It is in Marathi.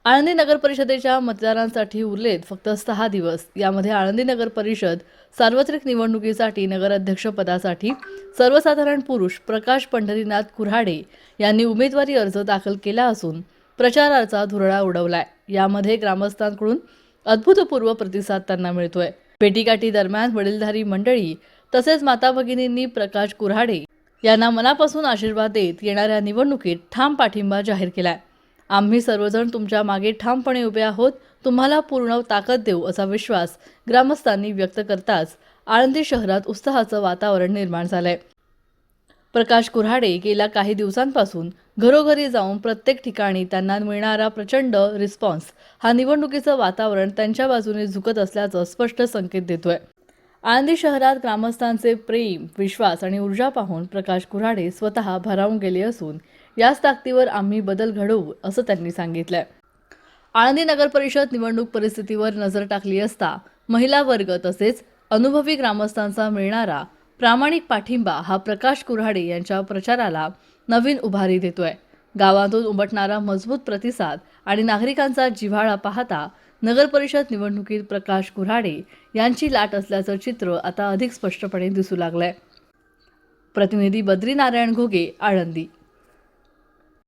आळंदी नगर परिषदेच्या मतदारांसाठी उरलेत फक्त 6 दिवस। यामध्ये आळंदी नगर परिषद सार्वत्रिक निवडणुकीसाठी नगराध्यक्ष पदासाठी सर्वसाधारण पुरुष प्रकाश पंढरीनाथ कुऱ्हाडे यांनी उमेदवारी अर्ज दाखल केला असून प्रचाराचा धुरळा उडवलाय। यामध्ये ग्रामस्थांकडून अभूतपूर्व प्रतिसाद त्यांना मिळतोय। भेटीगाठी दरम्यान वडीलधारी मंडळी तसेच माता भगिनींनी प्रकाश कुऱ्हाडे यांना मनापासून आशीर्वाद देत येणाऱ्या निवडणुकीत ठाम पाठिंबा जाहीर केलाय। आम्ही सर्वजण तुमच्या मागे ठामपणे उभे आहोत, तुम्हाला पूर्ण ताकद देऊ असा विश्वास ग्रामस्थांनी व्यक्त करताच आळंदी शहरात उत्साहाचं वातावरण निर्माण झालंय। प्रकाश कुऱ्हाडे गेल्या काही दिवसांपासून घरोघरी जाऊन प्रत्येक ठिकाणी त्यांना मिळणारा प्रचंड रिस्पॉन्स हा निवडणुकीचं वातावरण त्यांच्या बाजूने झुकत असल्याचं स्पष्ट संकेत देतोय। आळंदी शहरात ग्रामस्थांचे प्रेम, विश्वास आणि ऊर्जा पाहून प्रकाश कुऱ्हाडे स्वतः भारावून गेले असून याच ताकदीवर आम्ही बदल घडवू असं त्यांनी सांगितलंय। आळंदी नगर परिषद निवडणूक परिस्थितीवर नजर टाकली असता महिला वर्ग तसेच अनुभवी ग्रामस्थांचा मिळणारा प्रामाणिक पाठिंबा हा प्रकाश कुऱ्हाडे यांच्या प्रचाराला नवीन उभारी देतोय। गावातून उमटणारा मजबूत प्रतिसाद आणि नागरिकांचा जिव्हाळा पाहता नगर परिषद निवडणुकीत प्रकाश कुऱ्हाडे यांची लाट असल्याचं चित्र आता अधिक स्पष्टपणे दिसू लागलंय। प्रतिनिधी बद्रीनारायण घोगे, आळंदी।